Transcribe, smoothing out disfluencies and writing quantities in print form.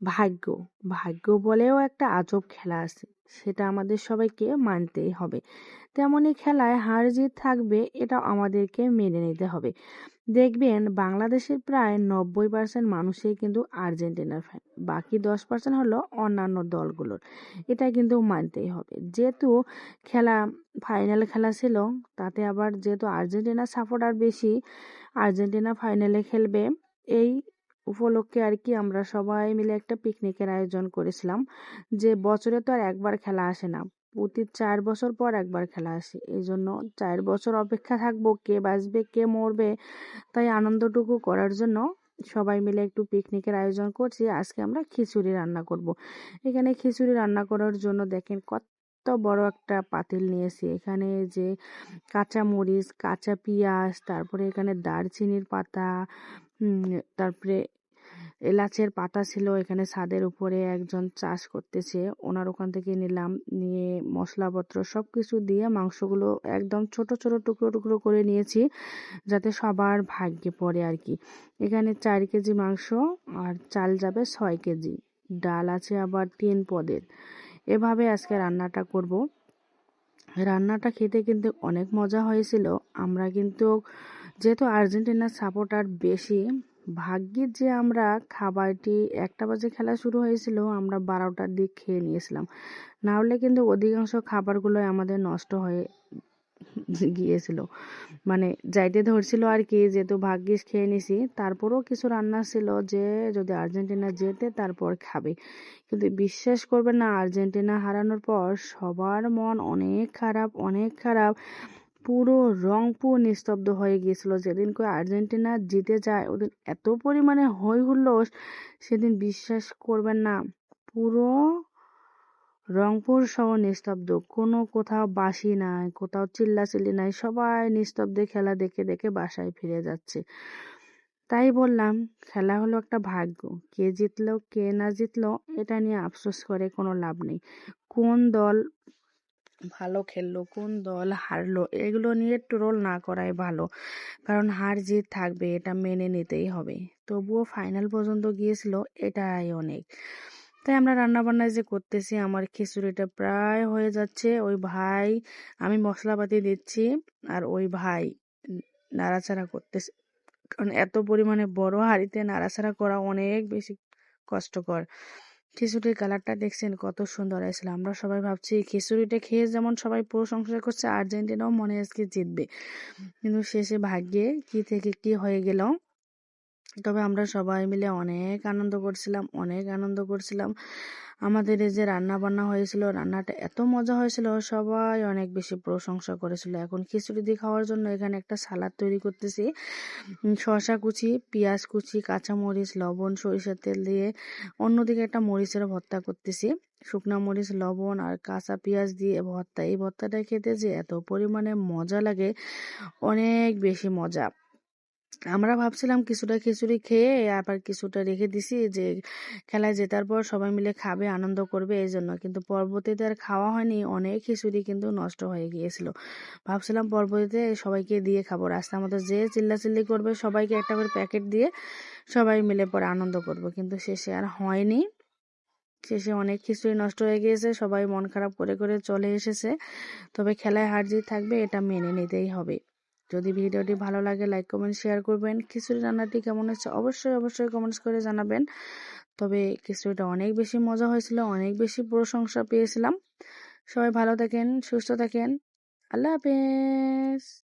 ভাগ্য ভাগ্য বলেও একটা আজব খেলা আছে, সেটা আমাদের সবাইকে মানতেই হবে। তেমনই খেলায় হার জিত থাকবে, এটা আমাদেরকে মেনে নিতে হবে। দেখবেন বাংলাদেশের প্রায় 90% মানুষই কিন্তু আর্জেন্টিনার ফ্যান, বাকি 10% হলো অন্যান্য দলগুলোর। এটা কিন্তু মানতেই হবে, যেহেতু খেলা ফাইনাল খেলা ছিল, তাতে আবার যেহেতু আর্জেন্টিনা সাপোর্টার বেশি, আর্জেন্টিনা ফাইনালে খেলবে, এই উপলক্ষে আর কি আমরা সবাই মিলে একটা পিকনিকের আয়োজন করেছিলাম। যে বছরে তো আর একবার খেলা আসে না, প্রতি 4 বছর পর একবার খেলা আসে, এই জন্য 4 বছর অপেক্ষা থাকবো কে বাঁচবে কে মরবে। তাই আনন্দটুকু করার জন্য সবাই মিলে একটু পিকনিকের আয়োজন করছি। আজকে আমরা খিচুড়ি রান্না করব। এখানে খিচুড়ি রান্না করার জন্য দেখেন কত বড় একটা পাতিল নিয়েছি। এখানে যে কাঁচা মরিচ, কাঁচা পেঁয়াজ, তারপরে এখানে দারচিনির পাতা, তারপরে এলাচের পাতা ছিল। এখানে ছাদের উপরে একজন চাষ করতেছে, ওনার ওখান থেকে নিলাম, নিয়ে মশলাপত্র সবকিছু দিয়ে মাংসগুলো একদম ছোট ছোট টুকরো টুকরো করে নিয়েছি, যাতে সবার ভাগ্যে পড়ে আর কি। এখানে 4 কেজি মাংস, আর চাল যাবে 6 কেজি, ডাল আছে আবার 3 পদের। এভাবে আজকে রান্নাটা করব। রান্নাটা খেতে কিন্তু অনেক মজা হয়েছিল। আমরা কিন্তু যেহেতু আর্জেন্টিনার সাপোর্টার বেশি, ভাগ্যিস যে আমরা খাবারটি 1টা বাজে খেলা শুরু হয়েছিল, আমরা 12টার দিক খেয়ে নিয়েছিলাম, না হলে কিন্তু অধিকাংশ খাবারগুলো আমাদের নষ্ট হয়ে গিয়েছিল, মানে যাইতে ধরছিল আর কি। যেহেতু ভাগ্যিস খেয়ে নিছি, তারপরেও কিছু রান্না ছিল যে যদি আর্জেন্টিনা জেতে তারপর খাবে। কিন্তু বিশ্বাস করবেন না, আর্জেন্টিনা হারানোর পর সবার মন অনেক খারাপ, অনেক খারাপ। পুরো রংপুর নিস্তব্ধ হয়ে গিয়েছিল। যেদিন করে আর্জেন্টিনা জিতে যায় ওদিন এত পরিমাণে হই হুল্লোড়, সেদিন বিশ্বাস করবেন না, পুরো রংপুর শহর নিস্তব্ধ, কোনো কোথাও বাঁশি নাই, কোথাও চিল্লাচিল্লি নাই, সবাই নিস্তব্ধে খেলা দেখে দেখে বাসায় ফিরে যাচ্ছে। তাই বললাম, খেলা হলো একটা ভাগ্য, কে জিতলো কে না জিতলো এটা নিয়ে আফসোস করে কোনো লাভ নেই। কোন দল ভালো খেললো কোন দল হারলো এগুলো নিয়ে ট্রোল না করাই ভালো, কারণ হার জিত থাকবে, এটা মেনে নিতেই হবে। তবুও ফাইনাল পর্যন্ত গিয়েছিল, এটাই অনেক। তাই আমরা রান্না বান্না যে করতেছি, আমার খিচুড়িটা প্রায় হয়ে যাচ্ছে। ওই ভাই, আমি মশলাপাতি দিচ্ছি, আর ওই ভাই নাড়াচাড়া করতেছে, কারণ এত পরিমাণে বড় হাঁড়িতে নাড়াচাড়া করা অনেক বেশি কষ্টকর। খিচুড়ির কালারটা দেখছেন কত সুন্দর আসলে। আমরা সবাই ভাবছি খিচুড়িটা খেয়ে যেমন সবাই প্রশংসা করছে, আর্জেন্টিনাও মনে আজকে জিতবে, কিন্তু শেষে ভাগ্যে কি থেকে কি হয়ে গেল। তবে আমরা সবাই মিলে অনেক আনন্দ করছিলাম, অনেক আনন্দ করছিলাম। আমাদের এই যে রান্না বান্না হয়েছিল, রান্নাটা এত মজা হয়েছিল, সবাই অনেক বেশি প্রশংসা করেছিল। এখন খিচুড়ি দিয়ে খাওয়ার জন্য এখানে একটা সালাদ তৈরি করতেছি। শসা কুচি, পেঁয়াজ কুচি, কাঁচামরিচ, লবণ, সরিষার তেল দিয়ে, অন্যদিকে একটা মরিচের ভর্তা করতেছি। শুকনা মরিচ, লবণ আর কাঁচা পেঁয়াজ দিয়ে ভর্তা, এই ভর্তাটা খেতে যে এত পরিমাণে মজা লাগে, অনেক বেশি মজা। আমরা ভাবছিলাম কিছুটা খিচুড়ি খেয়ে আবার কিছুটা রেখে দিছি, যে খেলায় জেতার পর সবাই মিলে খাবে, আনন্দ করবে এই জন্য, কিন্তু পরবর্তীতে আর খাওয়া হয়নি। অনেক খিচুড়ি কিন্তু নষ্ট হয়ে গিয়েছিল। ভাবছিলাম পরবর্তীতে সবাইকে দিয়ে খাবো, রাস্তার মধ্যে যে চিল্লাচিল্লি করবে সবাইকে একটা করে প্যাকেট দিয়ে সবাই মিলে পরে আনন্দ করব, কিন্তু শেষে আর হয়নি। শেষে অনেক খিচুড়ি নষ্ট হয়ে গিয়েছে, সবাই মন খারাপ করে করে চলে এসেছে। তবে খেলায় হার জিত থাকবে, এটা মেনে নিতেই হবে। যদি ভিডিওটি ভালো লাগে লাইক কমেন্ট শেয়ার করবেন। খিচুড়ি রান্নাটি কেমন হচ্ছে অবশ্যই অবশ্যই কমেন্টস করে জানাবেন। তবে খিচুড়িটা অনেক বেশি মজা হয়েছিল, অনেক বেশি প্রশংসা পেয়েছিলাম। সবাই ভালো থাকেন, সুস্থ থাকেন, আল্লাহ হাফেজ।